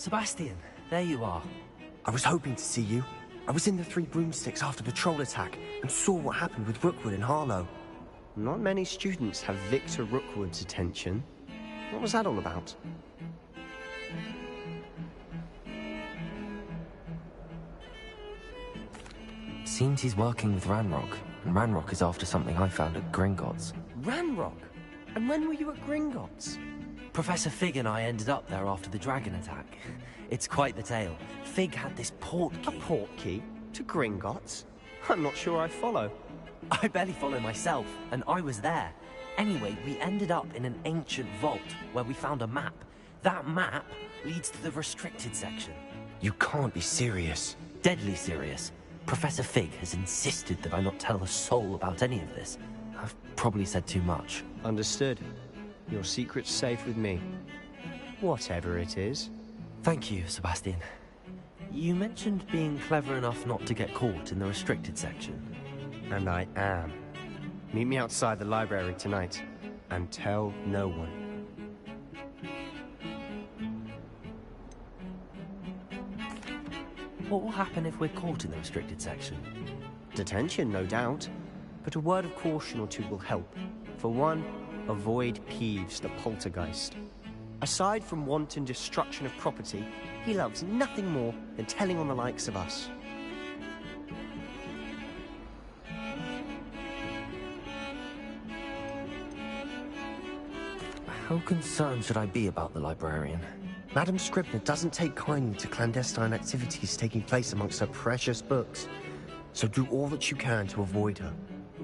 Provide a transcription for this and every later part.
Sebastian, there you are. I was hoping to see you. I was in the Three Broomsticks after the troll attack and saw what happened with Rookwood and Harlow. Not many students have Victor Rookwood's attention. What was that all about? Seems he's working with Ranrock, and Ranrock is after something I found at Gringotts. Ranrock? And when were you at Gringotts? Professor Fig and I ended up there after the dragon attack. It's quite the tale. Fig had this port key. A port key? To Gringotts? I'm not sure I follow. I barely follow myself, and I was there. Anyway, we ended up in an ancient vault where we found a map. That map leads to the restricted section. You can't be serious. Deadly serious. Professor Fig has insisted that I not tell a soul about any of this. I've probably said too much. Understood. Your secret's safe with me. Whatever it is. Thank you, Sebastian. You mentioned being clever enough not to get caught in the restricted section. And I am. Meet me outside the library tonight, and tell no one. What will happen if we're caught in the restricted section? Detention, no doubt. But a word of caution or two will help. For one, avoid Peeves, the poltergeist. Aside from wanton destruction of property, he loves nothing more than telling on the likes of us. How concerned should I be about the librarian? Madam Scribner doesn't take kindly to clandestine activities taking place amongst her precious books. So do all that you can to avoid her.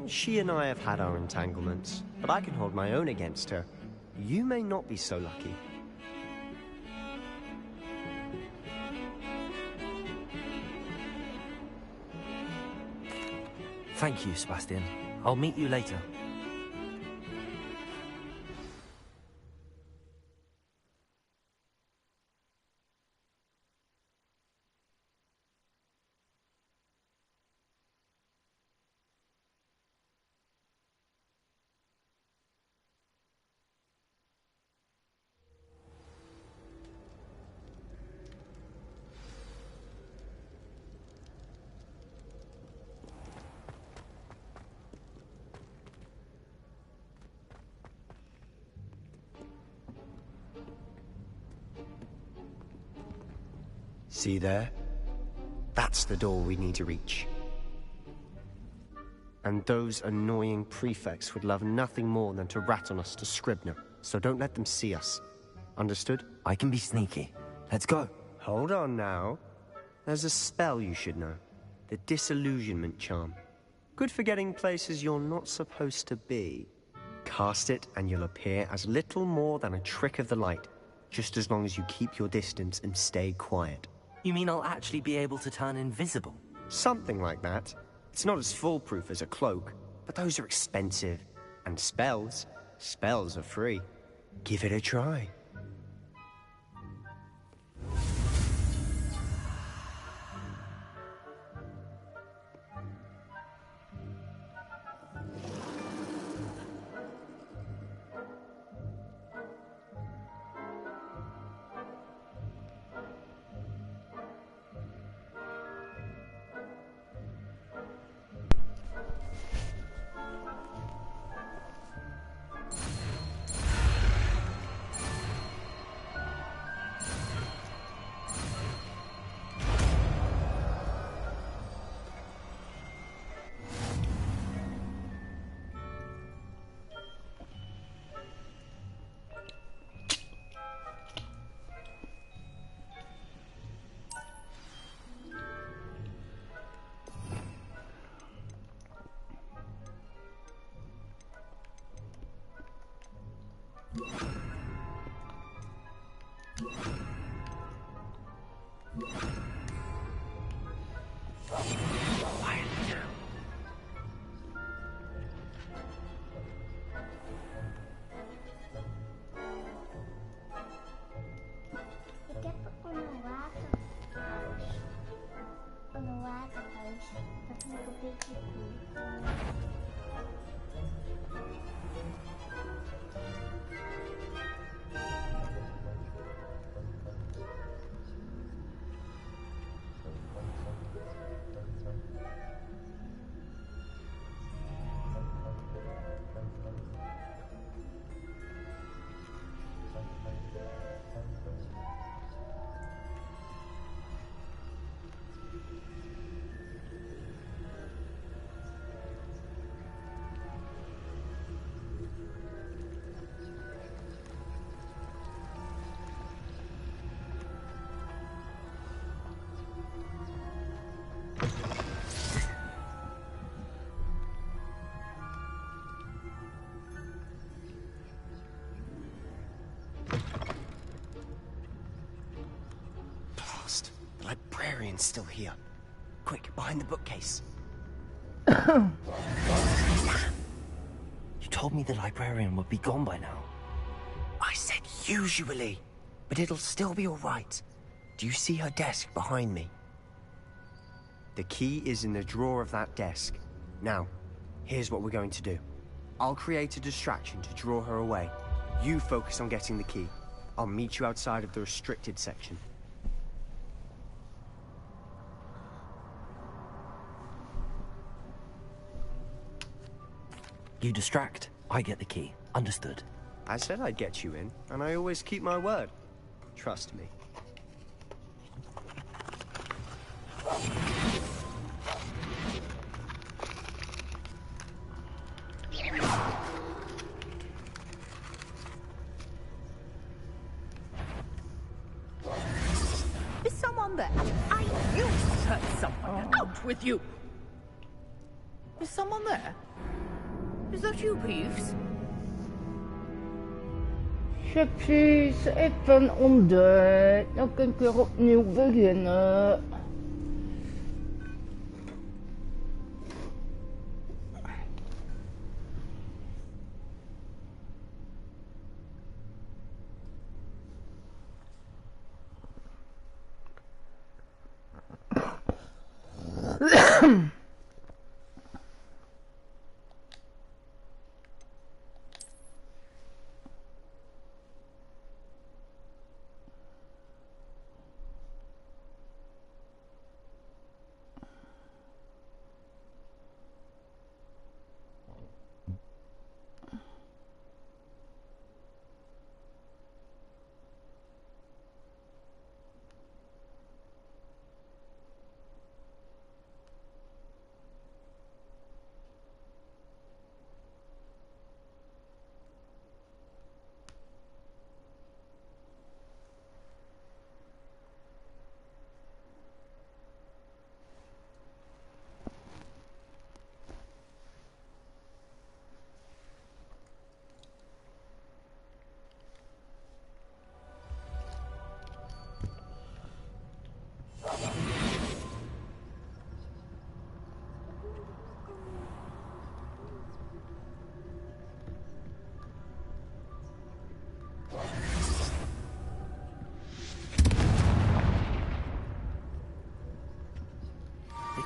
She and I have had our entanglements, but I can hold my own against her. You may not be so lucky. Thank you, Sebastian. I'll meet you later. See there? That's the door we need to reach. And those annoying prefects would love nothing more than to rat on us to Scribner, so don't let them see us. Understood? I can be sneaky. Let's go. Hold on now. There's a spell you should know. The Disillusionment Charm. Good for getting places you're not supposed to be. Cast it and you'll appear as little more than a trick of the light, just as long as you keep your distance and stay quiet. You mean I'll actually be able to turn invisible? Something like that. It's not as foolproof as a cloak, but those are expensive. And spells are free. Give it a try. librarian's still here. Quick, behind the bookcase. You told me the librarian would be gone by now. I said usually, but it'll still be all right. Do you see her desk behind me? The key is in the drawer of that desk. Now, here's what we're going to do. I'll create a distraction to draw her away. You focus on getting the key. I'll meet you outside of the restricted section. You distract, I get the key. Understood. I said I'd get you in, and I always keep my word. Trust me. Is someone there? I knew you heard someone. Out with you! Is someone there? Is that you, Peeves? Chipsies, ik ben onder. Dan kan ik weer opnieuw beginnen.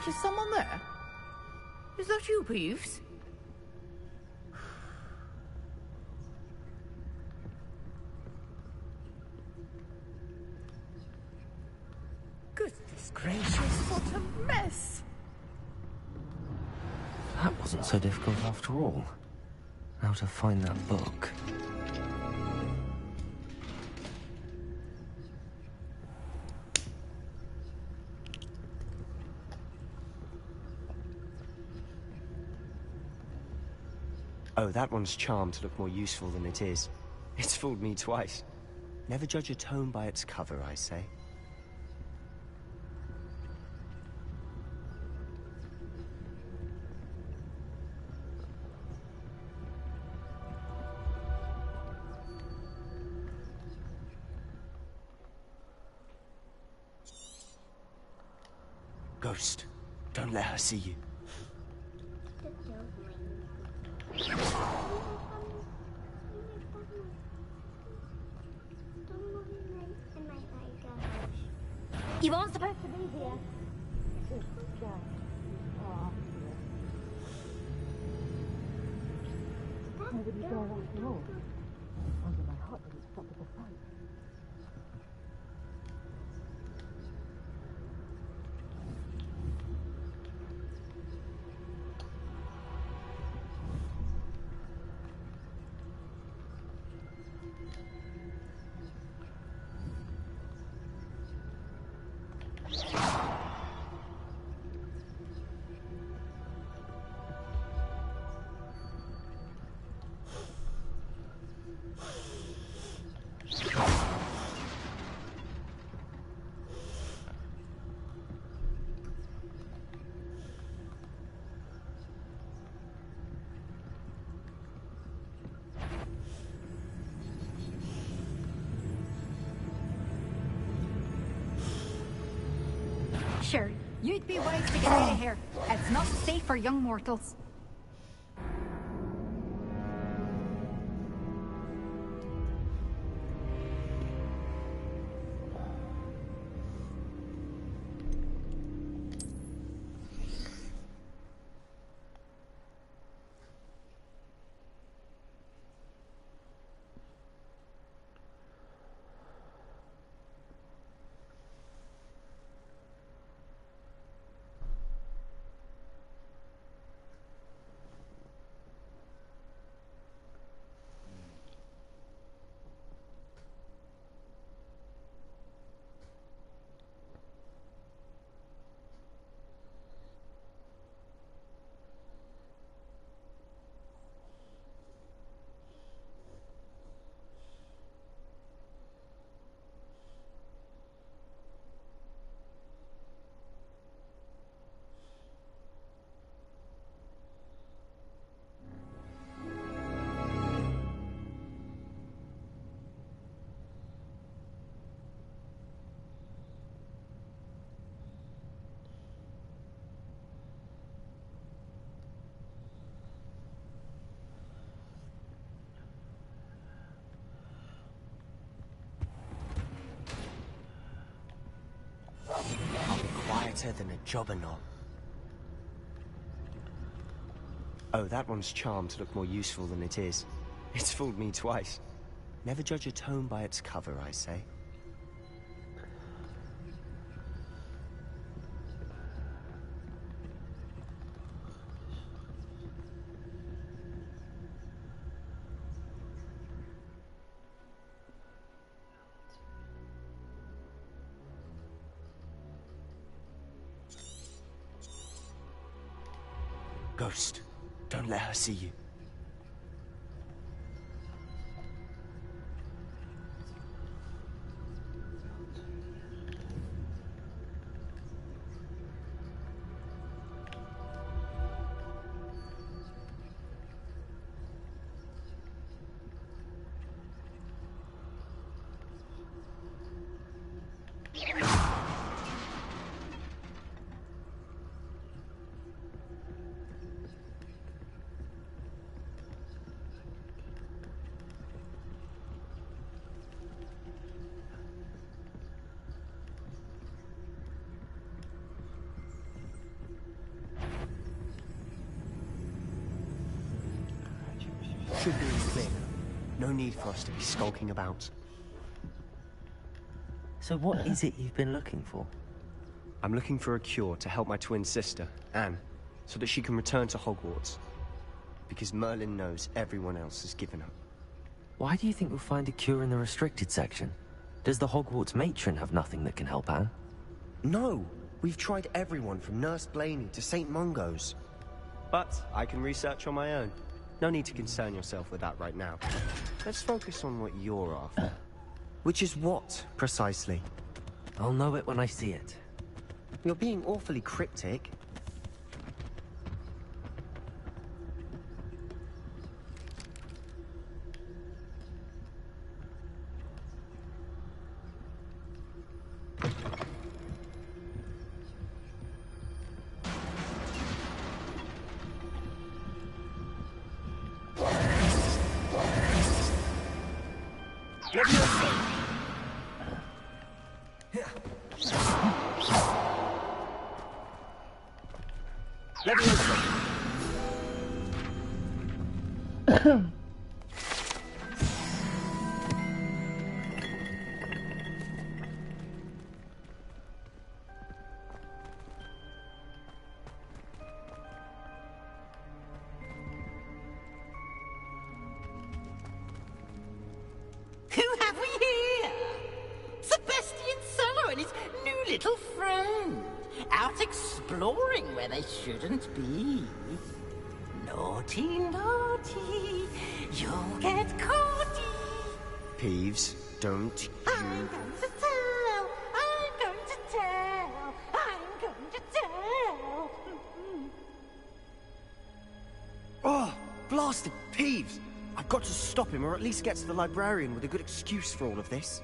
Is someone there? Is that you, Peeves? Goodness gracious, what a mess! That wasn't so difficult after all. How to find that book. Oh, that one's charmed to look more useful than it is. It's fooled me twice. Never judge a tome by its cover, I say. Ghost, don't let her see you. You aren't supposed to be here. Nobody there after all. Under my heart didn't stop at the fight. Sure, you'd be wise to get out of here. It's not safe for young mortals. Quieter than a jobberknoll. Oh, that one's charmed to look more useful than it is. It's fooled me twice. Never judge a tome by its cover, I say. Ghost, don't let her see you. Should be clear. No need for us to be skulking about. So what is it you've been looking for? I'm looking for a cure to help my twin sister, Anne, so that she can return to Hogwarts. Because Merlin knows everyone else has given up. Why do you think we'll find a cure in the restricted section? Does the Hogwarts matron have nothing that can help Anne? No! We've tried everyone from Nurse Blaney to St. Mungo's. But I can research on my own. No need to concern yourself with that right now. Let's focus on what you're after. Which is what, precisely? I'll know it when I see it. You're being awfully cryptic. Who have we here? Sebastian Cello and his new little friend. Out exploring where they shouldn't be. Naughty, naughty, you'll get caughty. Peeves, don't you... I'm going to tell, I'm going to tell, I'm going to tell. Oh, blasted Peeves! I've got to stop him, or at least get to the librarian with a good excuse for all of this.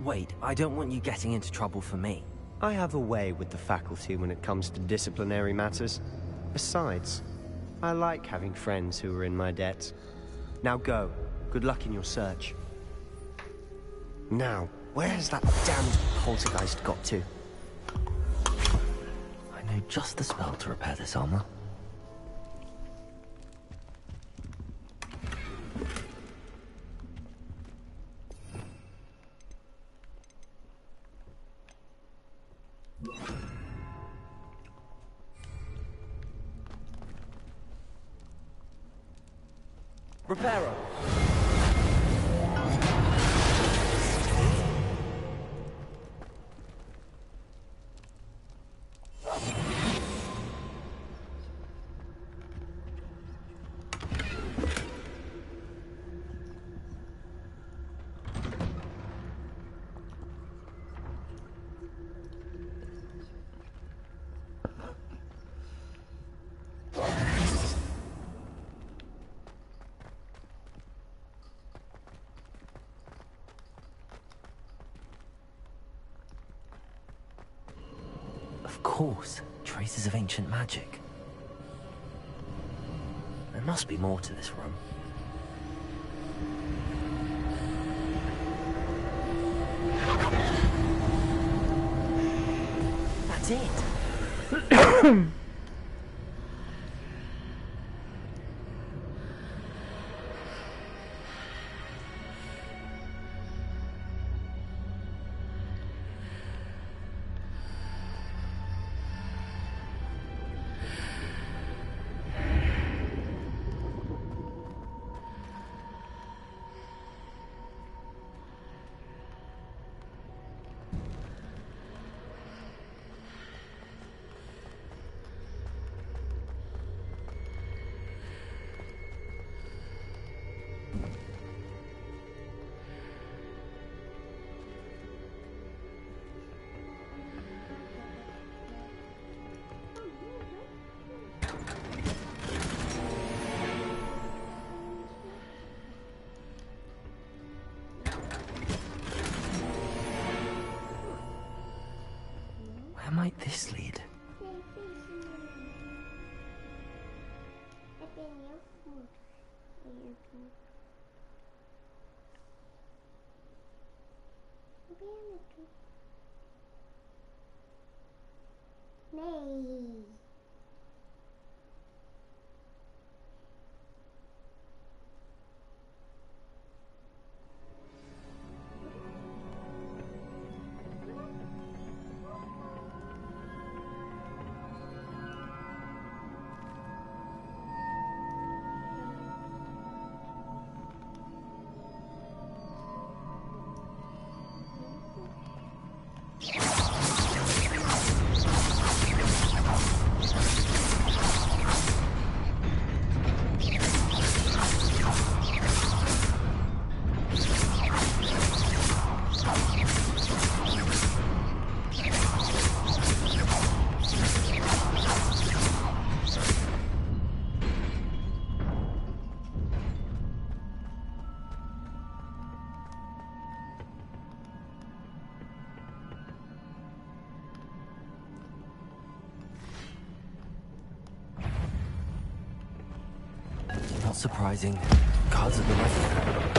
Wait, I don't want you getting into trouble for me. I have a way with the faculty when it comes to disciplinary matters. Besides, I like having friends who are in my debt. Now go. Good luck in your search. Now, where has that damned poltergeist got to? I know just the spell to repair this armor. Reparo! Of course, traces of ancient magic. There must be more to this room. That's it! Where might this lead? Nee. Not surprising. Cards at the right.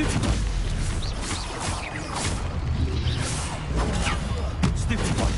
Stupid one. Stupid one.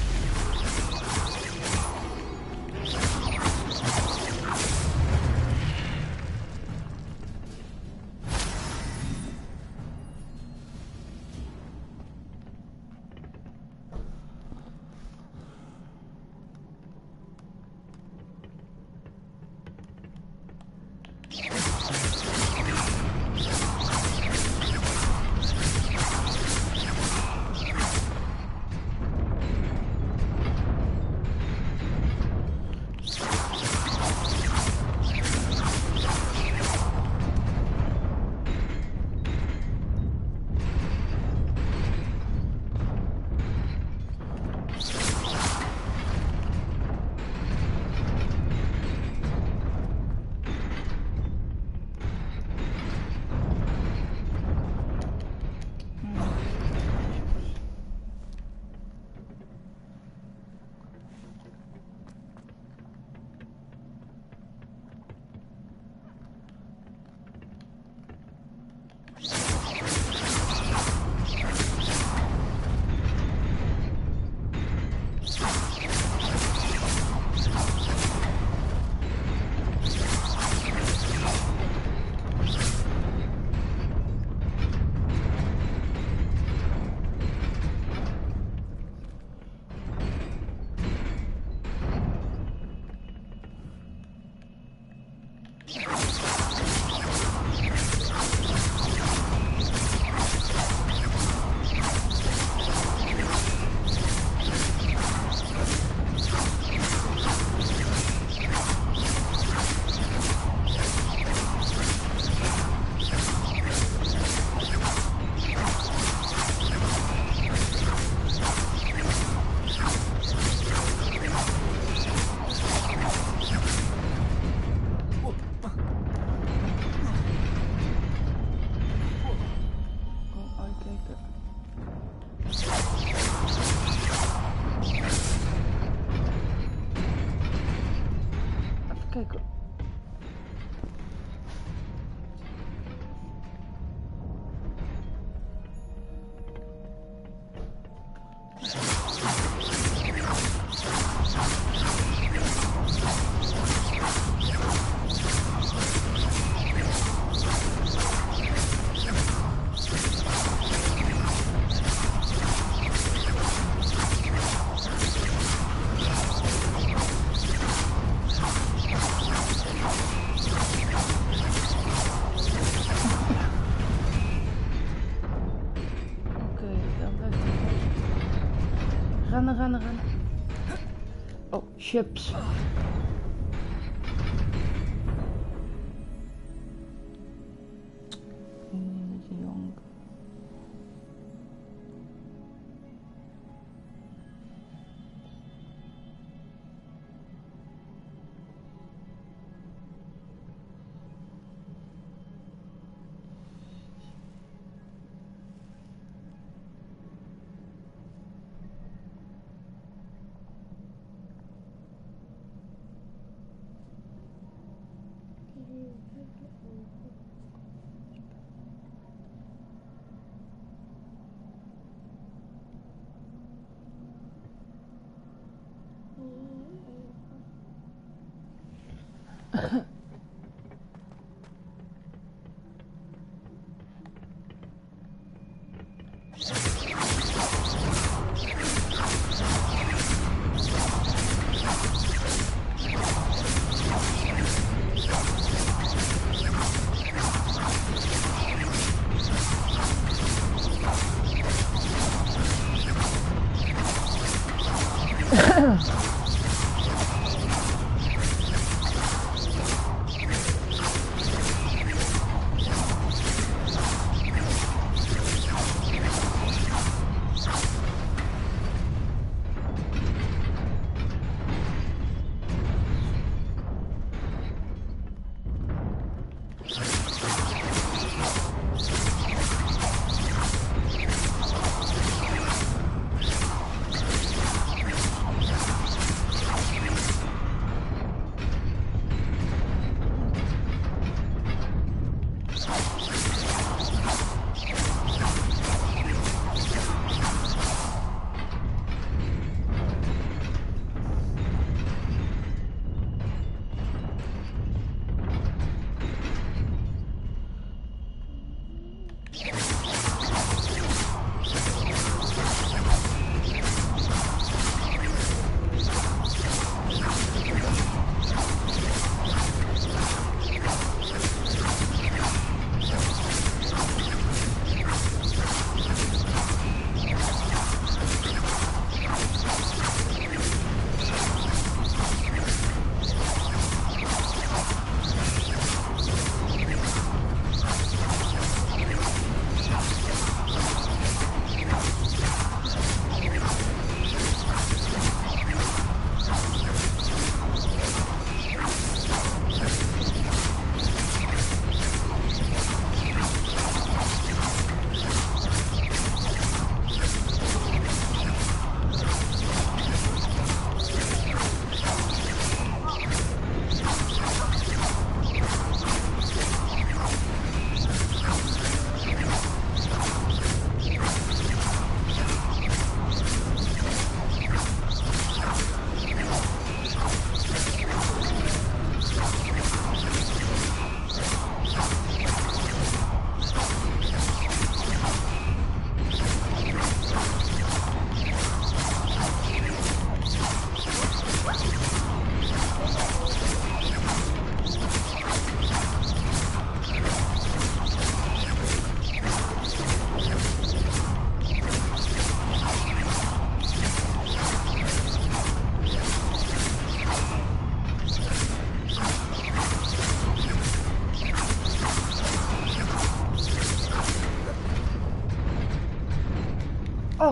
Rennen. Oh, chips.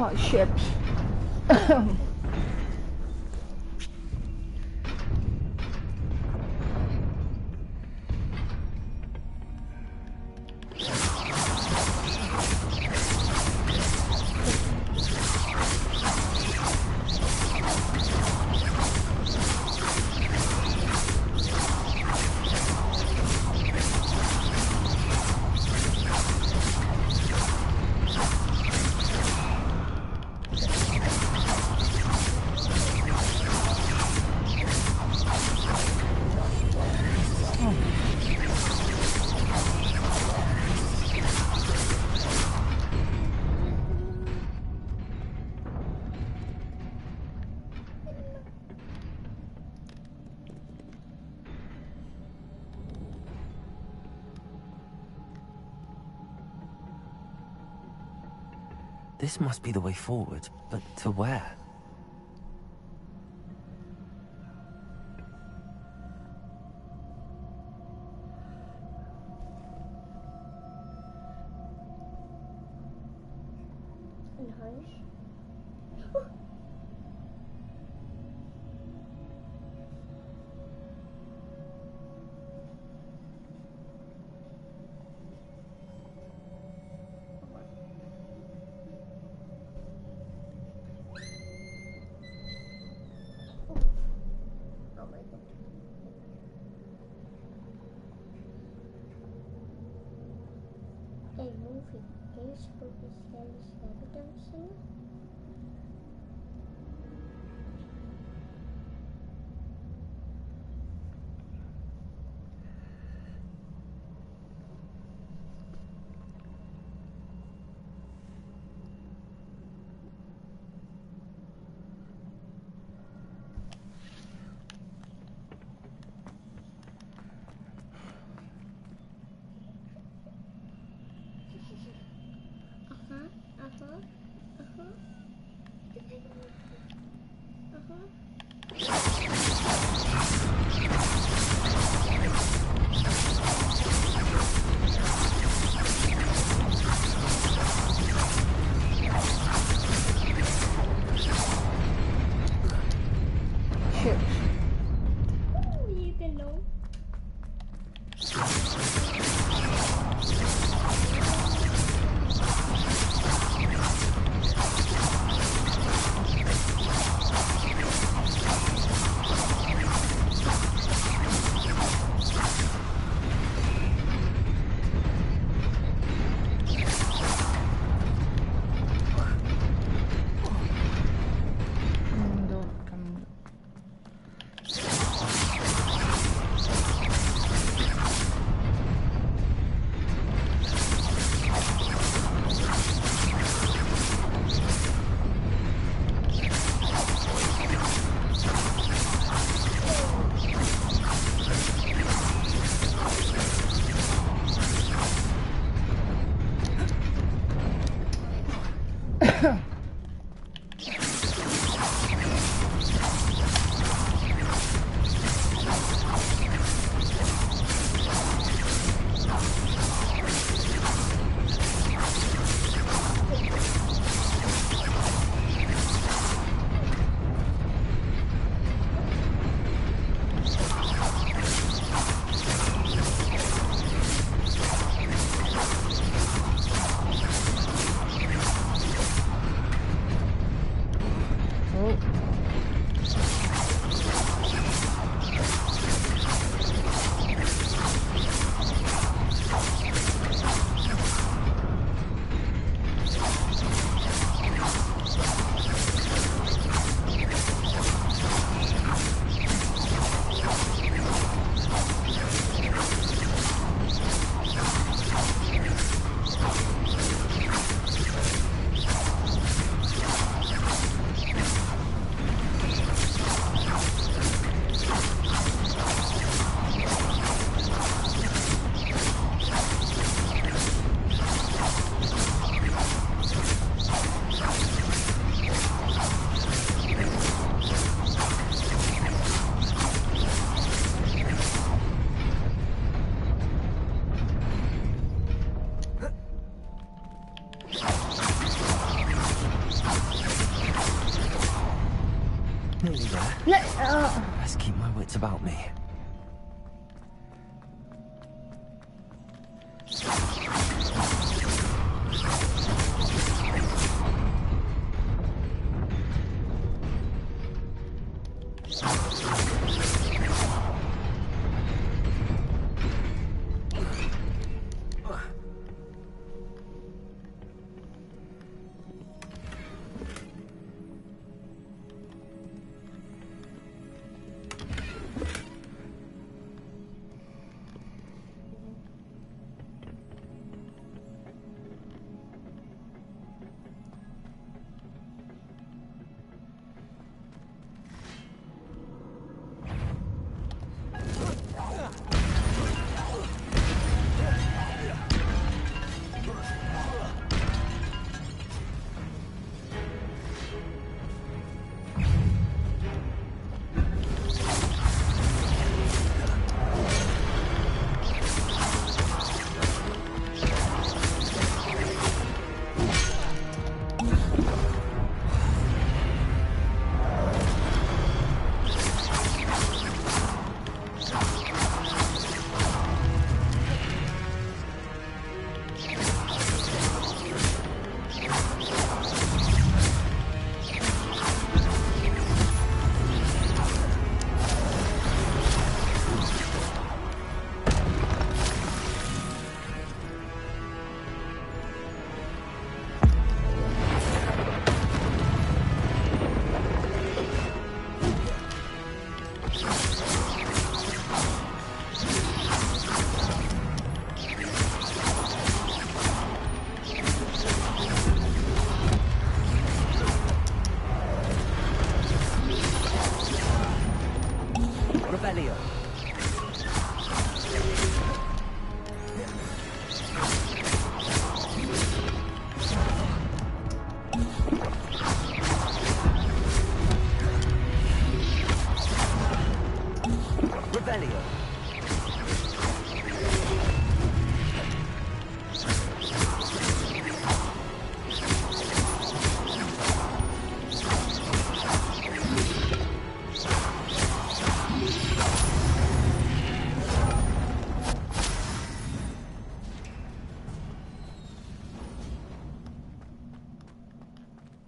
Oh, shit. This must be the way forward, but to where? Nice. Oh my god. A movie is published evidence. Uh-huh. about me.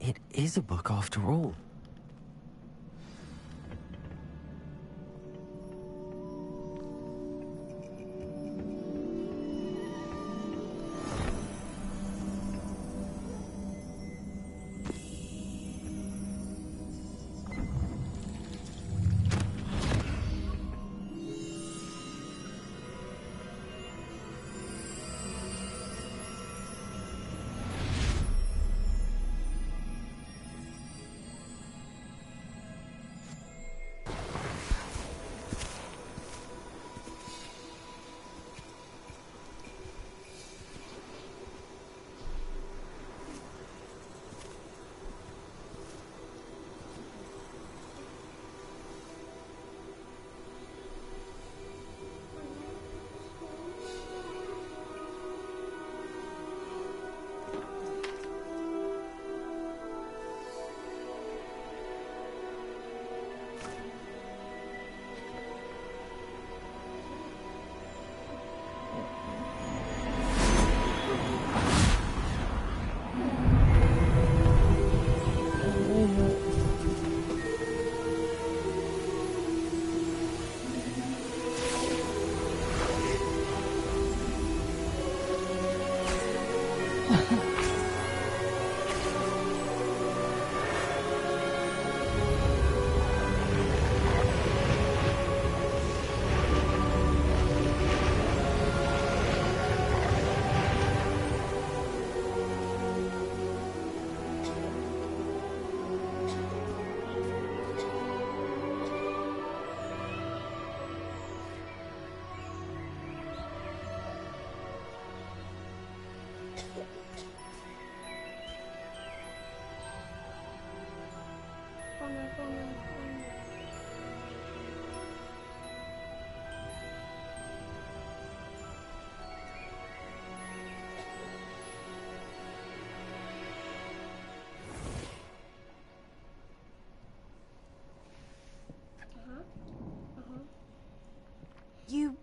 It is a book after all.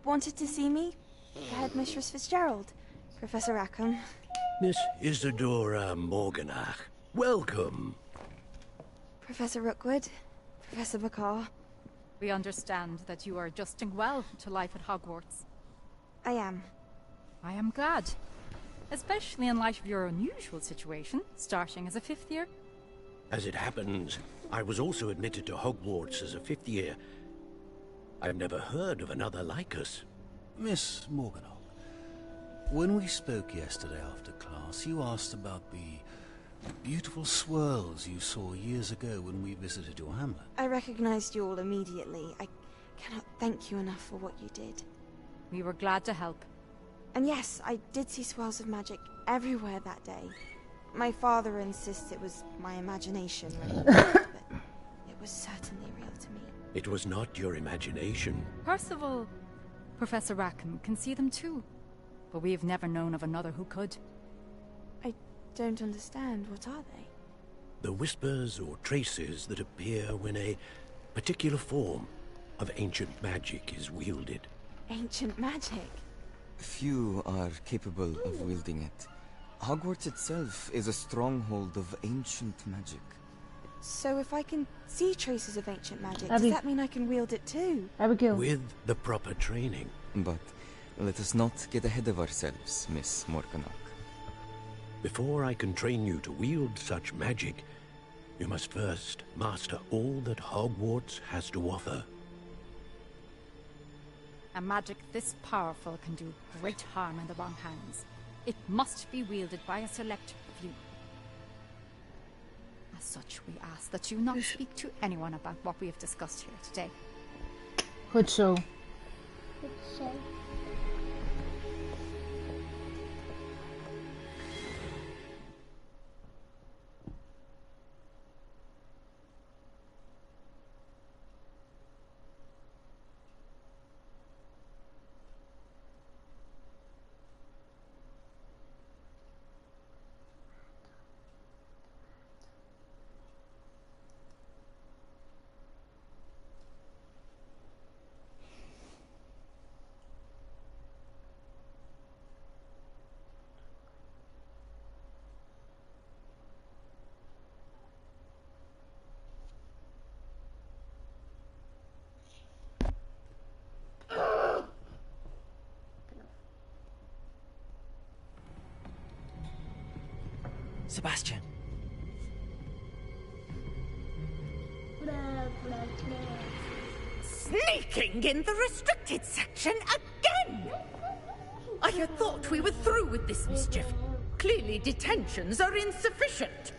wanted to see me? Headmistress Fitzgerald, Professor Rackham. Miss Isadora Morganach, welcome. Professor Rookwood, Professor Bakar. We understand that you are adjusting well to life at Hogwarts. I am. I am glad. Especially in light of your unusual situation, starting as a 5th year. As it happens, I was also admitted to Hogwarts as a 5th year. I've never heard of another like us. Miss Morganach, when we spoke yesterday after class, you asked about the beautiful swirls you saw years ago when we visited your hamlet. I recognized you all immediately. I cannot thank you enough for what you did. We were glad to help. And yes, I did see swirls of magic everywhere that day. My father insists it was my imagination when he but it was certainly real to me. It was not your imagination. Percival, Professor Rackham can see them too. But we have never known of another who could. I don't understand. What are they? The whispers or traces that appear when a particular form of ancient magic is wielded. Ancient magic? Few are capable of wielding it. Hogwarts itself is a stronghold of ancient magic. So if I can see traces of ancient magic, Abby. does that mean I can wield it too? Abigail. With the proper training. But let us not get ahead of ourselves, Miss Morganach. Before I can train you to wield such magic, you must first master all that Hogwarts has to offer. A magic this powerful can do great harm in the wrong hands. It must be wielded by a select few. As such, we ask that you not speak to anyone about what we have discussed here today. Goed zo. Sebastian. Sneaking in the restricted section again! I had thought we were through with this mischief. Clearly detentions are insufficient.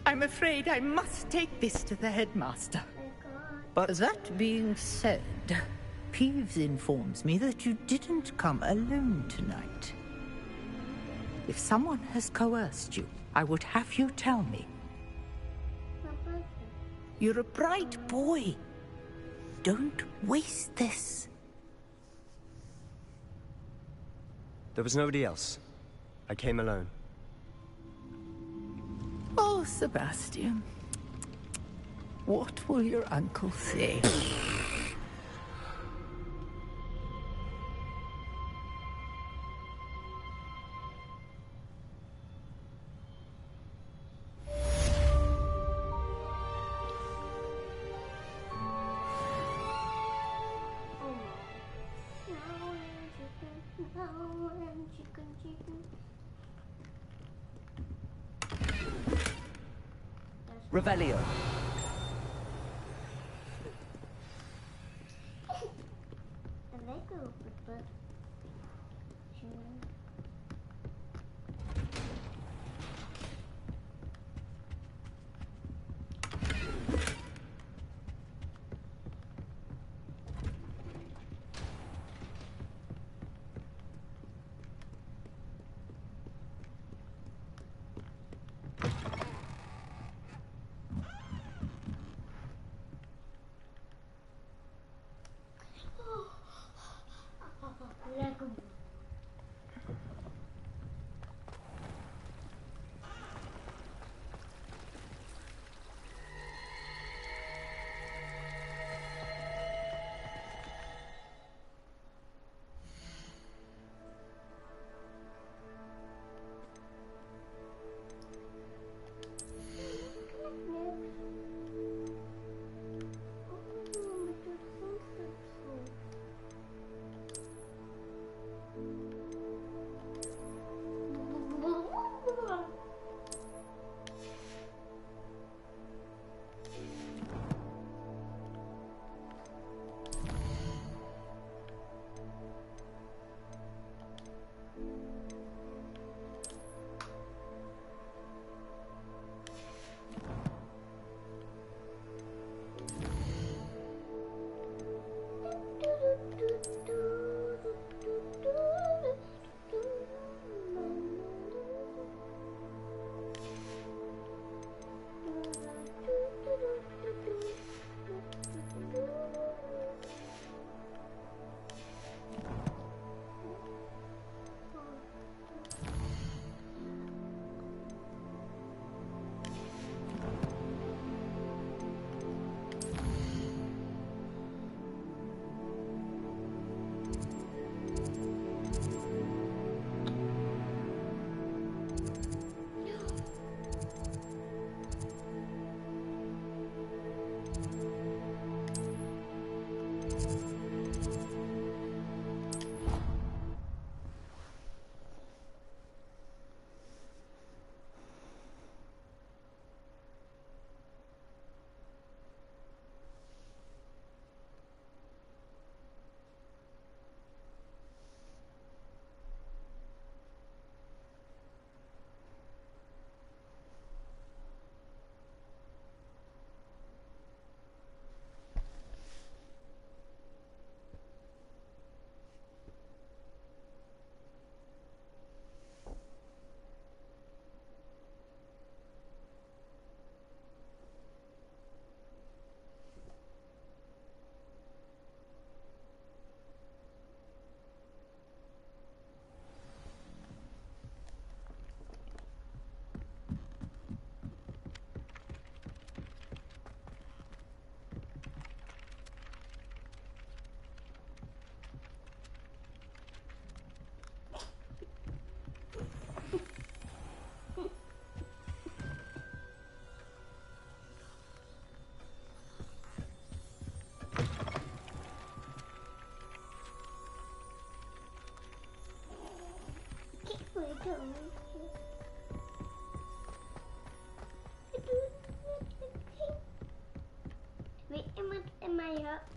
I'm afraid I must take this to the headmaster. But that being said, Peeves informs me that you didn't come alone tonight. If someone has coerced you, I would have you tell me. You're a bright boy. Don't waste this. There was nobody else. I came alone. Oh, Sebastian. What will your uncle say? Revelio.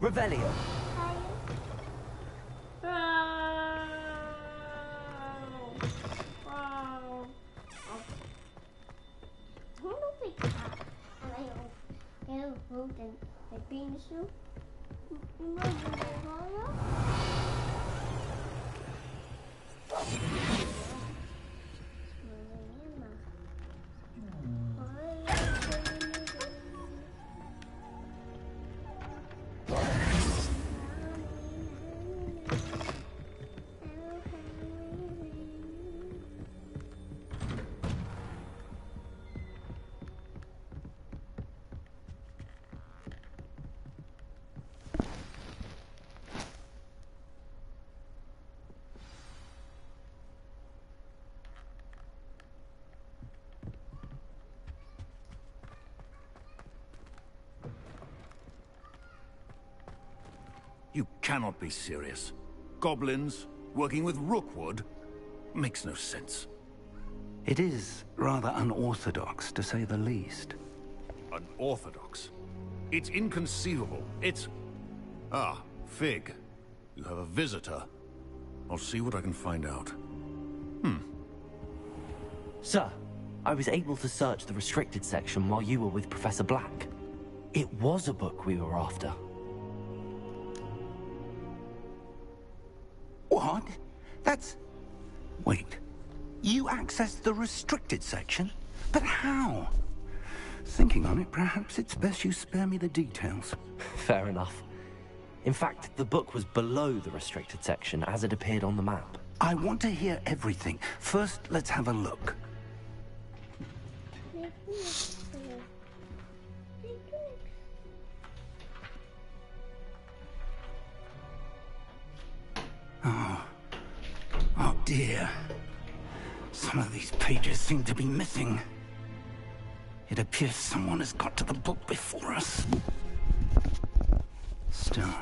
Revelio. You cannot be serious. Goblins, working with Rookwood? Makes no sense. It is rather unorthodox, to say the least. Unorthodox? It's inconceivable. It's... Ah, Fig. You have a visitor. I'll see what I can find out. Sir, I was able to search the restricted section while you were with Professor Black. It was a book we were after. What? That's... Wait. You accessed the restricted section? But how? Thinking on it, perhaps it's best you spare me the details. Fair enough. In fact, the book was below the restricted section as it appeared on the map. I want to hear everything. First, let's have a look. Oh dear. Some of these pages seem to be missing. It appears someone has got to the book before us. Still,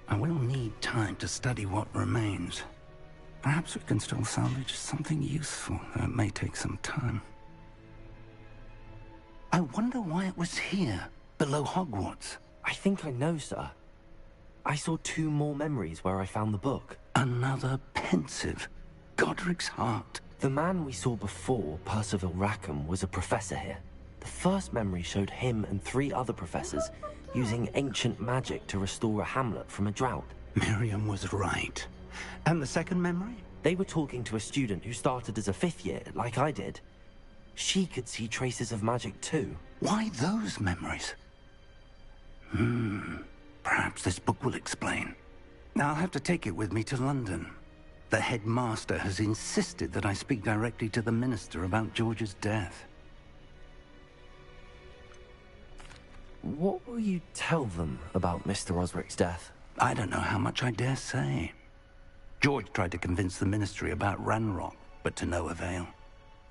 I will need time to study what remains. Perhaps we can still salvage something useful, though it may take some time. I wonder why it was here, below Hogwarts. I think I know, sir. I saw 2 more memories where I found the book. Another pensive. Godric's heart. The man we saw before, Percival Rackham, was a professor here. The first memory showed him and 3 other professors using ancient magic to restore a hamlet from a drought. Miriam was right. And the second memory? They were talking to a student who started as a 5th year, like I did. She could see traces of magic too. Why those memories? Perhaps this book will explain. Now I'll have to take it with me to London. The headmaster has insisted that I speak directly to the minister about George's death. What will you tell them about Mr. Osric's death? I don't know how much I dare say. George tried to convince the ministry about Ranrock, but to no avail.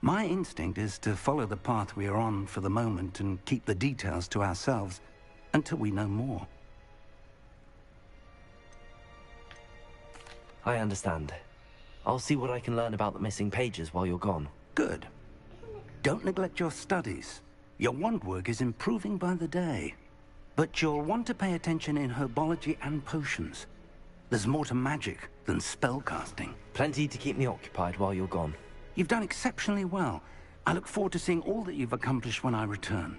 My instinct is to follow the path we are on for the moment and keep the details to ourselves until we know more. I understand. I'll see what I can learn about the missing pages while you're gone. Good. Don't neglect your studies. Your wand work is improving by the day. But you'll want to pay attention in herbology and potions. There's more to magic than spellcasting. Plenty to keep me occupied while you're gone. You've done exceptionally well. I look forward to seeing all that you've accomplished when I return.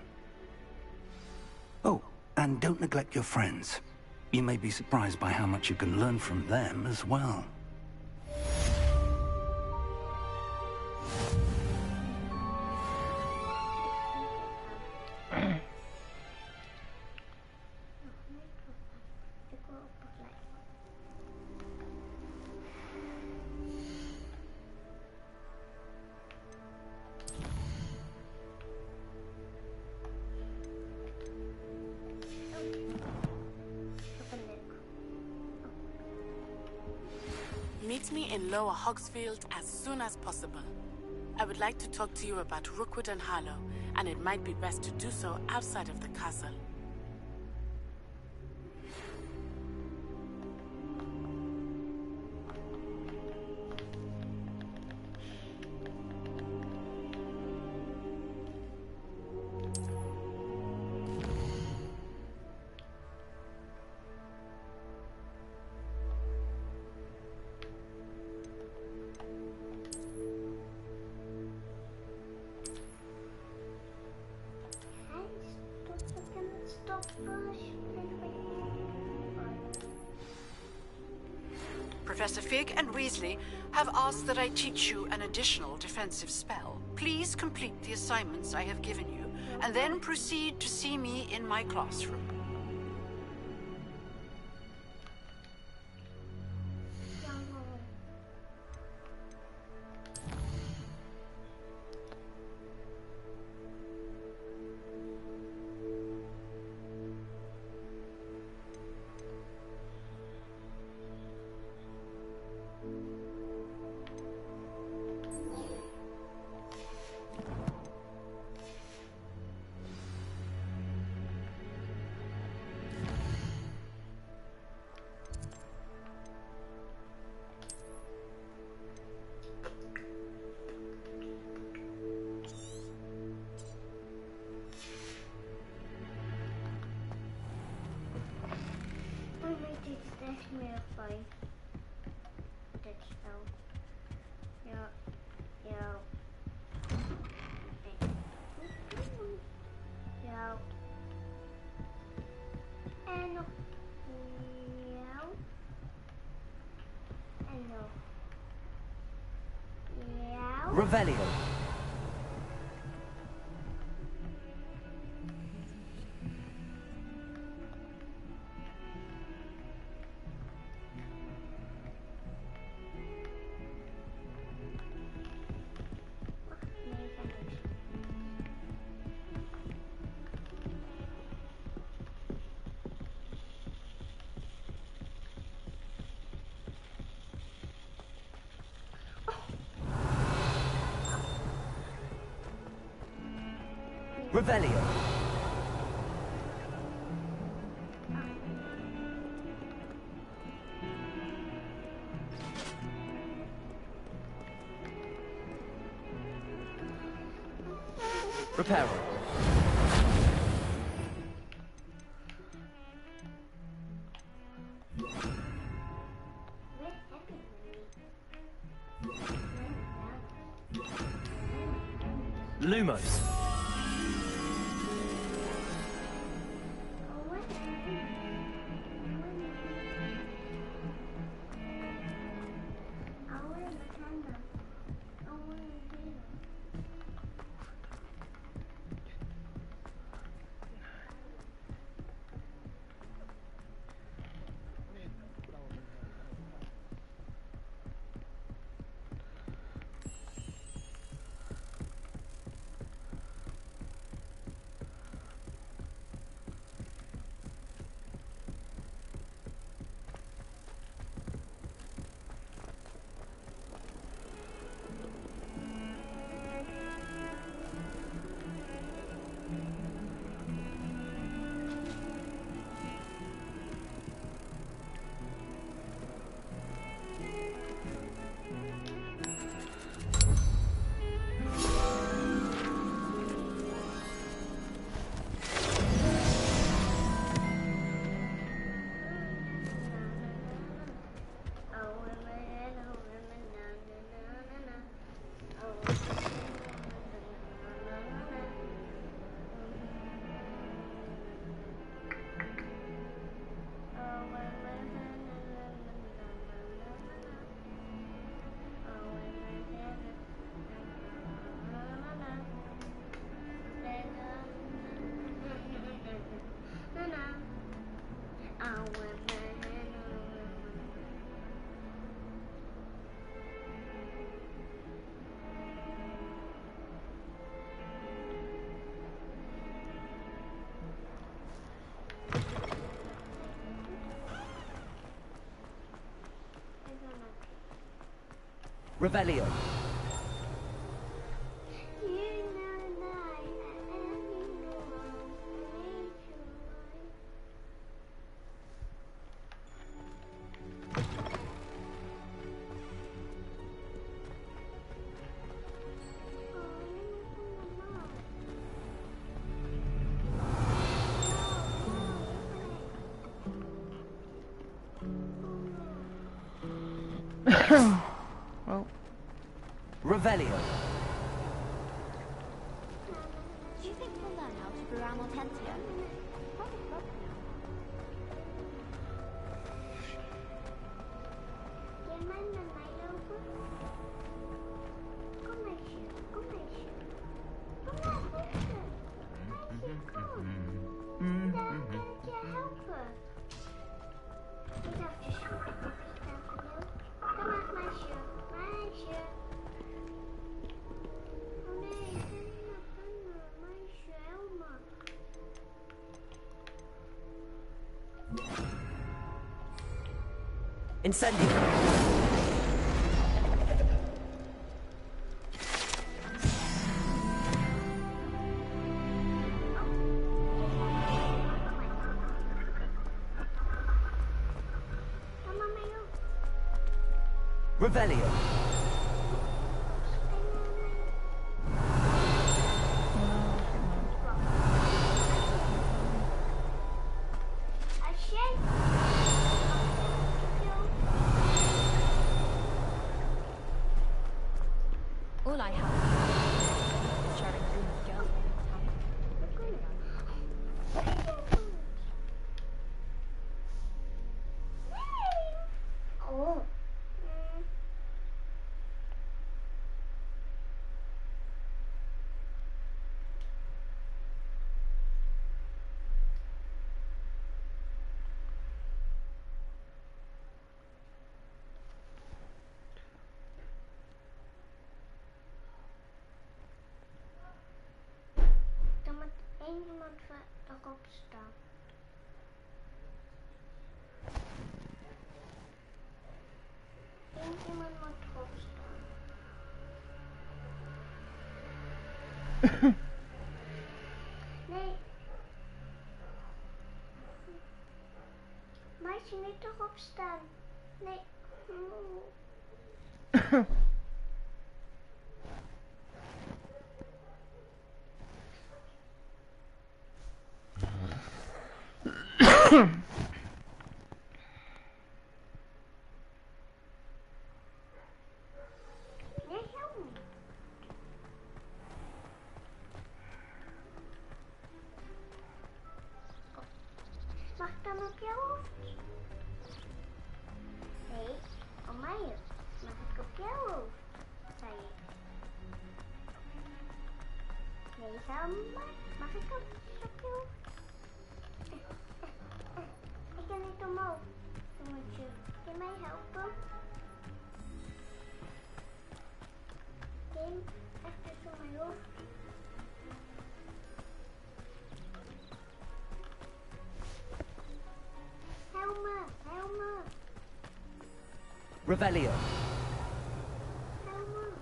Oh, and don't neglect your friends. You may be surprised by how much you can learn from them as well. Meet me in Lower Hogsfield as soon as possible. I would like to talk to you about Rookwood and Harlow, and it might be best to do so outside of the castle. Professor Fig and Weasley have asked that I teach you an additional defensive spell. Please complete the assignments I have given you, and then proceed to see me in my classroom. Revelio. Revelio. Reparo. Lumos. Revelio. Well. Revelio. Do you think we'll learn how to brew Amortentia? Incendio! Revelio! All I have is sharing a room with girls Oh. Dan moet één iemand erop staan. Eén iemand moet erop staan. Nee. Mag je niet erop staan? Nee. Nee, help me. Mag ik dan op jouw hoofd? Nee, op mijn hoofd. Mag ik op jouw hoofd? Zei ik. Nee, Selma. Mag ik op jouw hoofd? Ik kan niet omhoog. Dan moet je mij helpen. Kim, echt op mijn hoofd. Help me, help me. Revelio! Help me.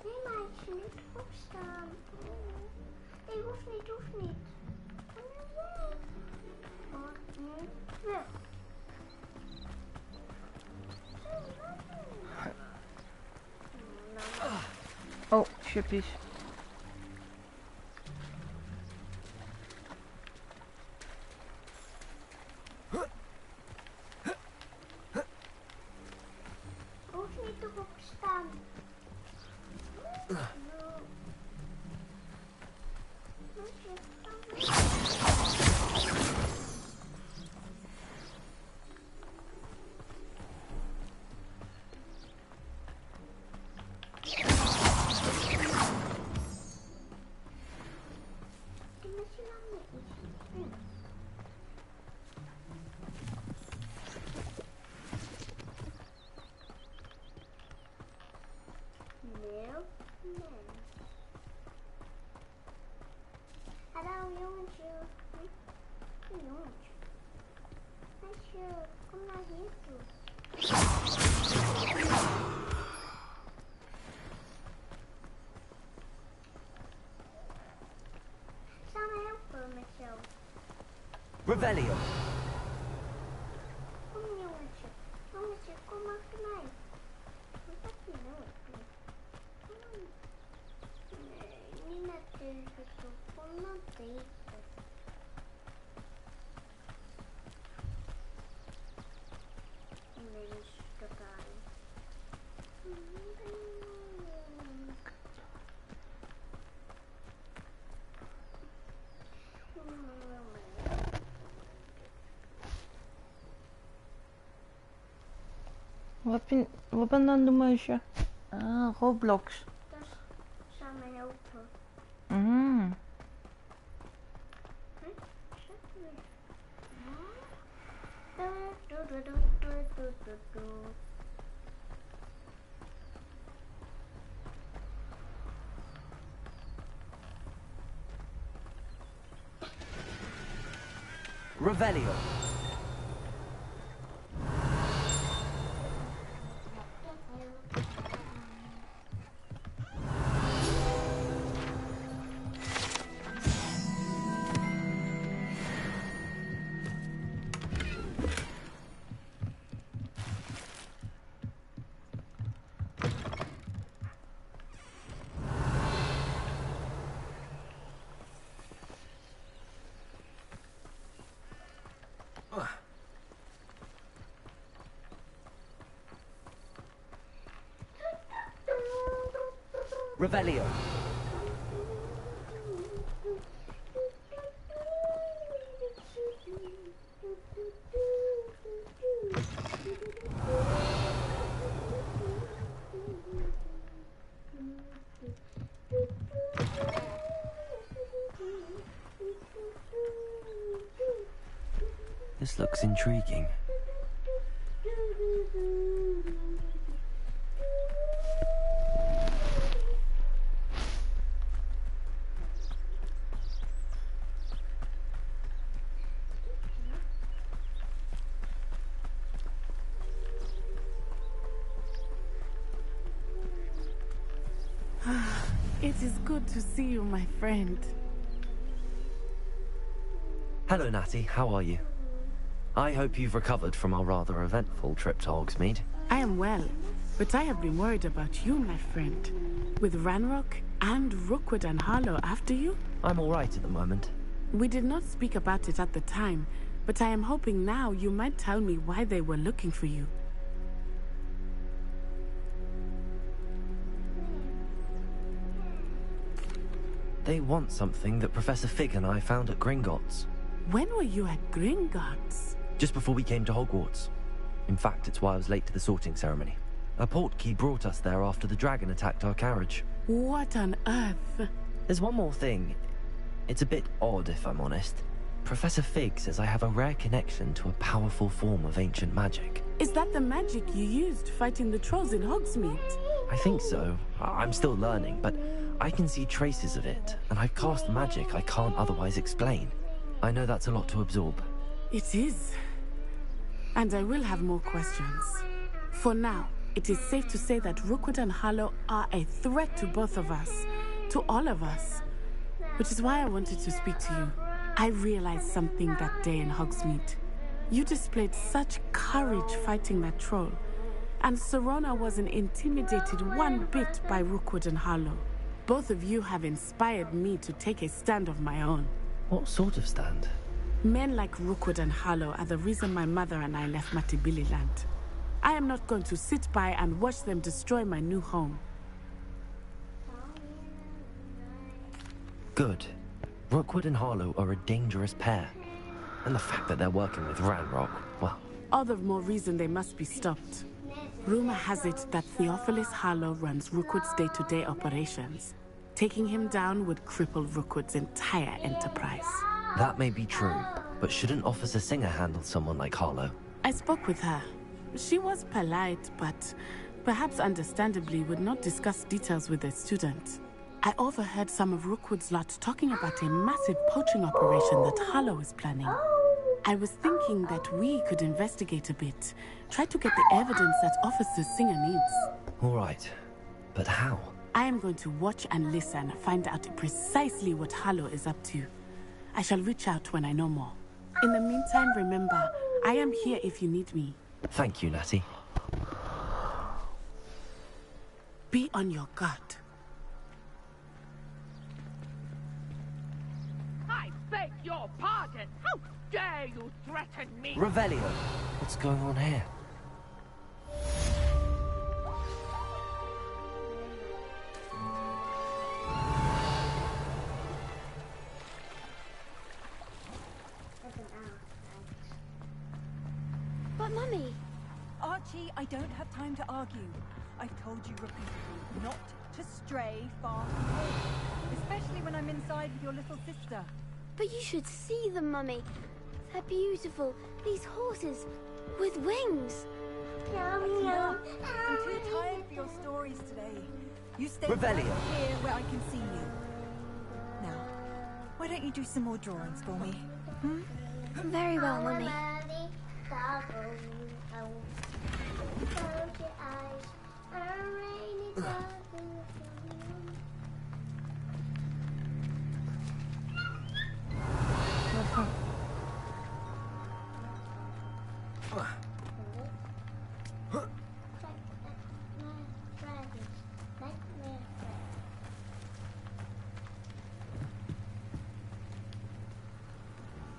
Nee, meisje, niet opstaan. Nee, hoeft niet, hoeft niet. Oh, nu weg. Oh, chippies. Hoeft niet erop staan. Hallo jongetje. Een jongetje. Meisje, kom naar hier toe. Samen helpen met jou. Revelio! Kom jongetje. Jongetje, kom achter mij. Wat heb je nodig? Nee, niet naar deze toe. Kom naar deze. Nee, stuk aan. Wat ben je aan het doen, meisje? Ah, Roblox. Dat is samen helpen. Mm. Revelio. Revelio. This looks intriguing. It is good to see you, my friend. Hello, Natty. How are you? I hope you've recovered from our rather eventful trip to Hogsmeade. I am well, but I have been worried about you, my friend. With Ranrock and Rookwood and Harlow after you? I'm all right at the moment. We did not speak about it at the time, but I am hoping now you might tell me why they were looking for you. They want something that Professor Fig and I found at Gringotts. When were you at Gringotts? Just before we came to Hogwarts. In fact, it's why I was late to the sorting ceremony. A portkey brought us there after the dragon attacked our carriage. What on earth? There's one more thing. It's a bit odd, if I'm honest. Professor Fig says I have a rare connection to a powerful form of ancient magic. Is that the magic you used fighting the trolls in Hogsmeade? I think so. I'm still learning, but I can see traces of it, and I've cast magic I can't otherwise explain. I know that's a lot to absorb. It is. And I will have more questions. For now, it is safe to say that Rookwood and Harlow are a threat to both of us, to all of us. Which is why I wanted to speak to you. I realized something that day in Hogsmeade. You displayed such courage fighting that troll, and Serona wasn't intimidated one bit by Rookwood and Harlow. Both of you have inspired me to take a stand of my own. What sort of stand? Men like Rookwood and Harlow are the reason my mother and I left Matibili land. I am not going to sit by and watch them destroy my new home. Good. Rookwood and Harlow are a dangerous pair. And the fact that they're working with Ranrock, well... All the more reason they must be stopped. Rumor has it that Theophilus Harlow runs Rookwood's day-to-day operations. Taking him down would cripple Rookwood's entire enterprise. That may be true, but shouldn't Officer Singer handle someone like Harlow? I spoke with her. She was polite, but perhaps understandably would not discuss details with a student. I overheard some of Rookwood's lot talking about a massive poaching operation that Harlow is planning. I was thinking that we could investigate a bit, try to get the evidence that Officer Singer needs. All right, but how? I am going to watch and listen, find out precisely what Harlow is up to. I shall reach out when I know more. In the meantime, remember, I am here if you need me. Thank you, Natty. Be on your guard. I beg your pardon! How dare you threaten me? Revelio! What's going on here? But Mummy... Archie, I don't have time to argue. I've told you repeatedly not to stray far from home, especially when I'm inside with your little sister. But you should see them, Mummy. They're beautiful. These horses with wings. Enough. I'm too tired for your stories today. You stay right Revelio. here where I can see you. Now, why don't you do some more drawings for me? Hmm? Very well, Mummy.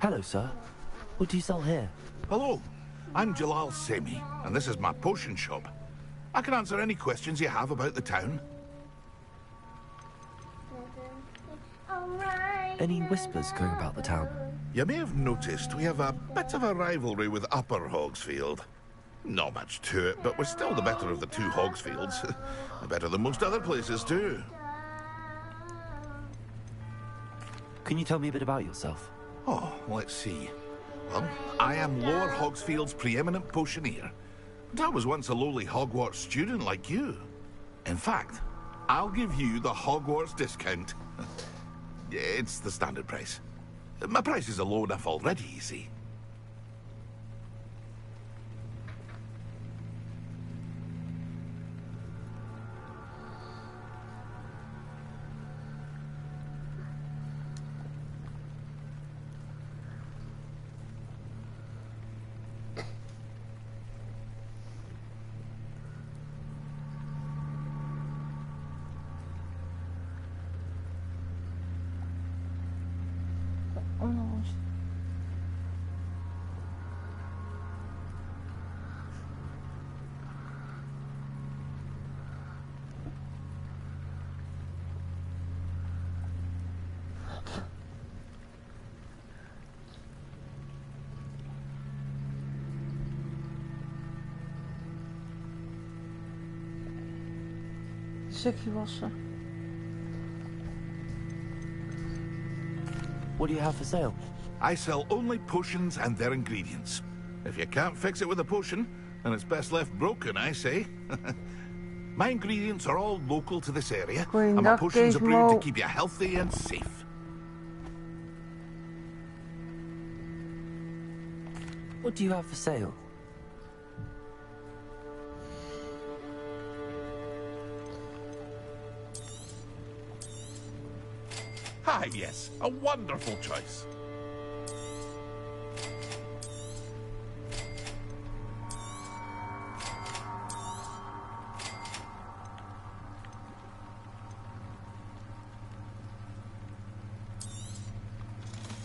Hello, sir. What do you sell here? Hello, I'm Jalal Semi, and this is my potion shop. I can answer any questions you have about the town. Any whispers going about the town? You may have noticed we have a bit of a rivalry with Upper Hogsfield. Not much to it, but we're still the better of the two Hogsfields. Better than most other places, too. Can you tell me a bit about yourself? Oh, let's see. Well, I am Lower Hogsfield's preeminent potioneer. And I was once a lowly Hogwarts student like you. In fact, I'll give you the Hogwarts discount. It's the standard price. My prices are low enough already, you see. Stukje wassen. What do you have for sale? I sell only potions and their ingredients. If you can't fix it with a potion, then it's best left broken, I say. My ingredients are all local to this area, and my potions are brewed to keep you healthy and safe. What do you have for sale? Ah, yes, a wonderful choice.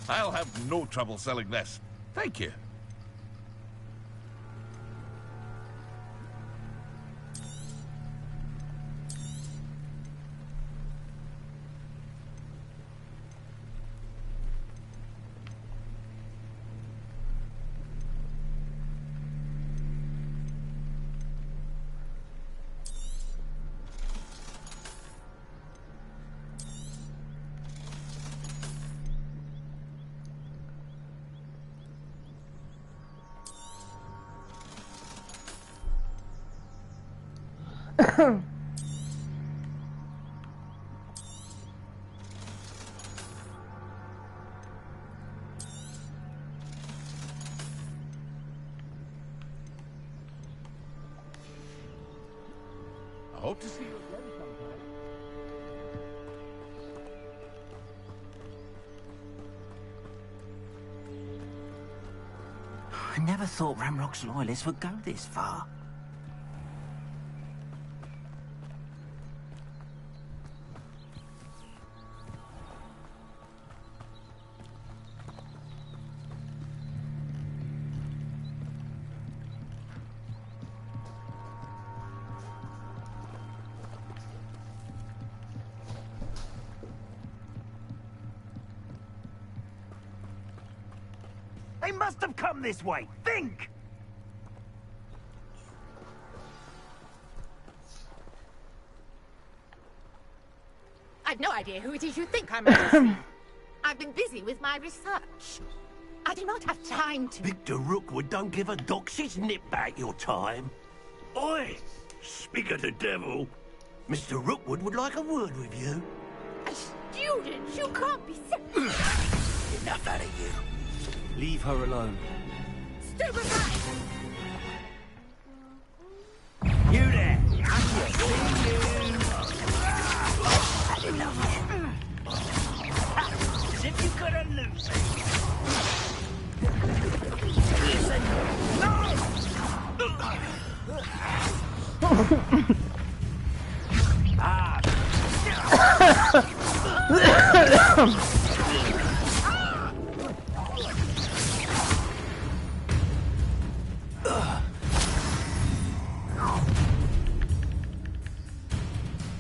I'll have no trouble selling this. Thank you. I hope to see you again sometime. I never thought Ramrock's loyalists would go this far. They must have come this way. Think! I've no idea who it is you think I might see. I've been busy with my research. I do not have time to... Victor Rookwood don't give a doxy's nip back your time. Oi! Speak of the devil. Mr. Rookwood would like a word with you. A student? You can't be... Enough out of you. Leave her alone. Stupid rat! You there! I see you! As if you couldn't lose it. Listen! No!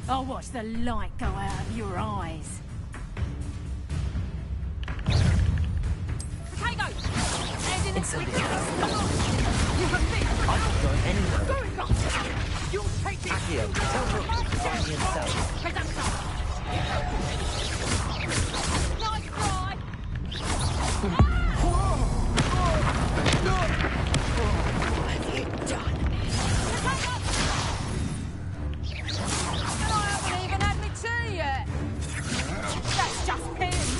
I'll watch the light go out of your eyes. Potato! Hand in the quick! You have been! I can go anywhere. Very good! You'll take this! Accio, tell Rook to find me himself. Nice try! What have you done? I haven't even had my tea yet. That's just pins.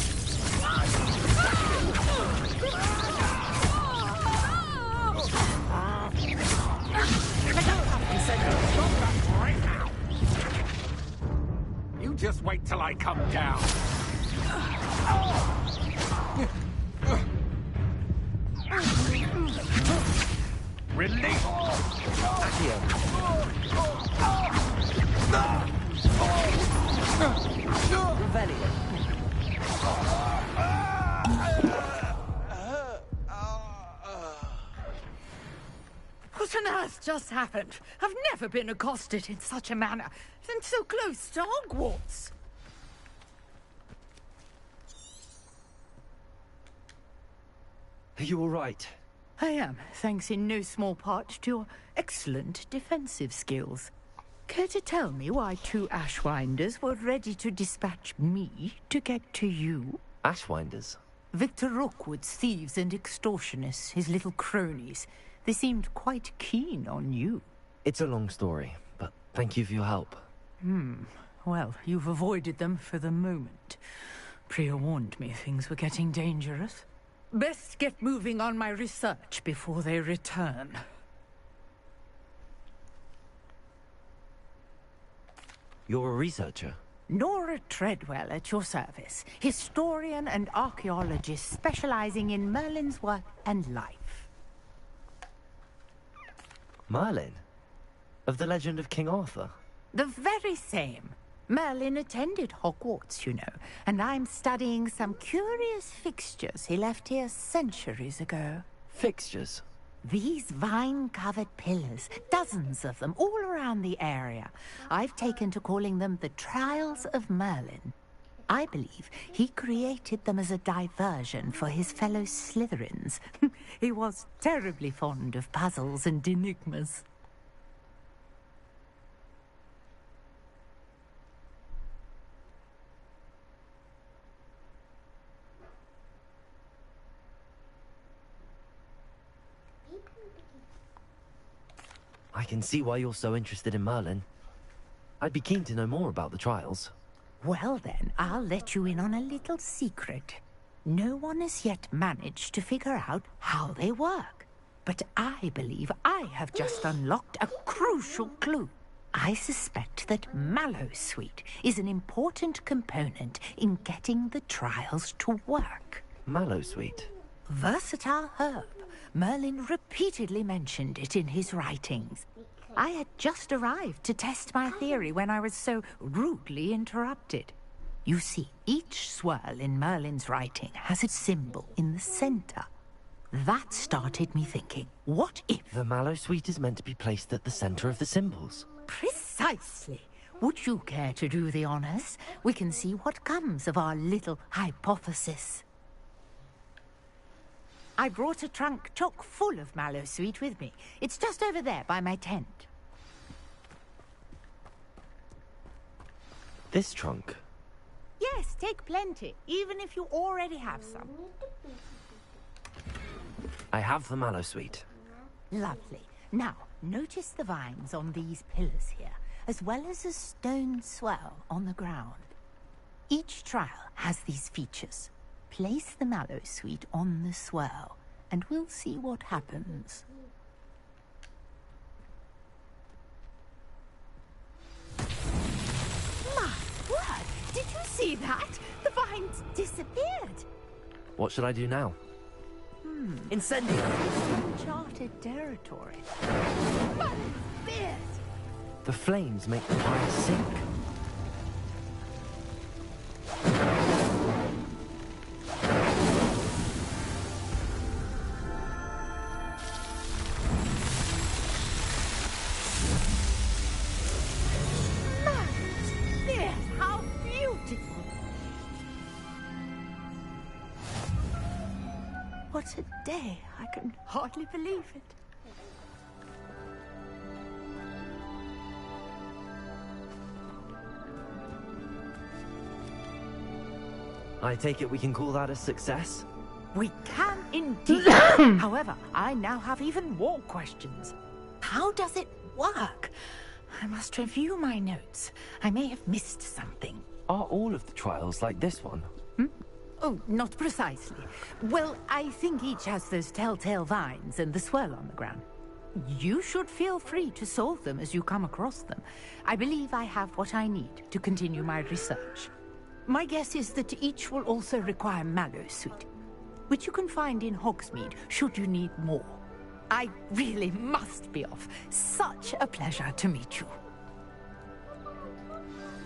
You just wait till I come down. Release! Accio. Revelio. What on earth just happened? I've never been accosted in such a manner, and so close to Hogwarts. Are you all right? I am, thanks in no small part to your excellent defensive skills. Care to tell me why 2 Ashwinders were ready to dispatch me to get to you? Ashwinders? Victor Rookwood's thieves and extortionists, his little cronies. They seemed quite keen on you. It's a long story, but thank you for your help. Well, you've avoided them for the moment. Priya warned me things were getting dangerous. Best get moving on my research before they return. You're a researcher? Nora Treadwell at your service. Historian and archaeologist specializing in Merlin's work and life. Merlin? Of the legend of King Arthur? The very same. Merlin attended Hogwarts, you know, and I'm studying some curious fixtures he left here centuries ago. Fixtures? These vine-covered pillars, dozens of them, all around the area. I've taken to calling them the Trials of Merlin. I believe he created them as a diversion for his fellow Slytherins. He was terribly fond of puzzles and enigmas. I can see why you're so interested in Merlin. I'd be keen to know more about the trials. Well then, I'll let you in on a little secret. No one has yet managed to figure out how they work. But I believe I have just unlocked a crucial clue. I suspect that Mallowsweet is an important component in getting the trials to work. Mallowsweet? Versatile herb. Merlin repeatedly mentioned it in his writings. I had just arrived to test my theory when I was so rudely interrupted. You see, each swirl in Merlin's writing has its symbol in the center. That started me thinking, what if... The Mallowsweet is meant to be placed at the center of the symbols. Precisely. Would you care to do the honors? We can see what comes of our little hypothesis. I brought a trunk chock full of Mallowsweet with me. It's just over there by my tent. This trunk? Yes, take plenty, even if you already have some. I have the Mallowsweet. Lovely. Now, notice the vines on these pillars here, as well as a stone swell on the ground. Each trial has these features. Place the mallow sweet on the swirl, and we'll see what happens. My word! Did you see that? The vines disappeared. What should I do now? Incendio! Uncharted territory. The flames make the fire sink. How beautiful! What a day! I can hardly believe it. I take it we can call that a success? We can indeed. However, I now have even more questions. How does it work? I must review my notes. I may have missed something. Are all of the trials like this one? Oh, not precisely. Well, I think each has those telltale vines and the swirl on the ground. You should feel free to solve them as you come across them. I believe I have what I need to continue my research. My guess is that each will also require mallow sweet, which you can find in Hogsmeade should you need more. I really must be off. Such a pleasure to meet you.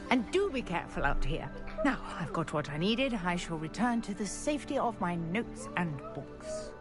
And do be careful out here. Now, I've got what I needed. I shall return to the safety of my notes and books.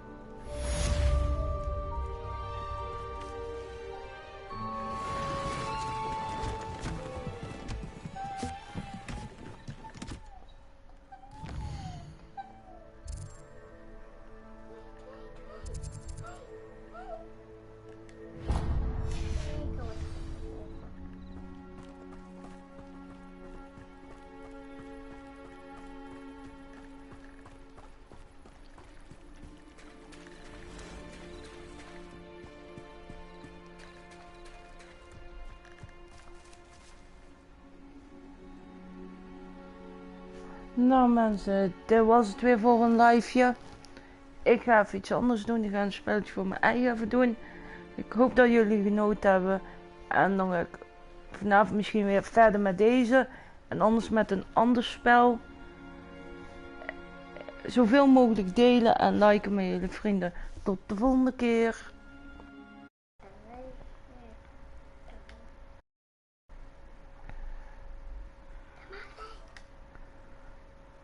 Nou mensen, dit was het weer voor een liveje. Ik ga even iets anders doen. Ik ga een spelletje voor mijn eigen even doen. Ik hoop dat jullie genoten hebben. En dan ga ik vanavond misschien weer verder met deze. En anders met een ander spel. Zoveel mogelijk delen en liken met jullie vrienden. Tot de volgende keer.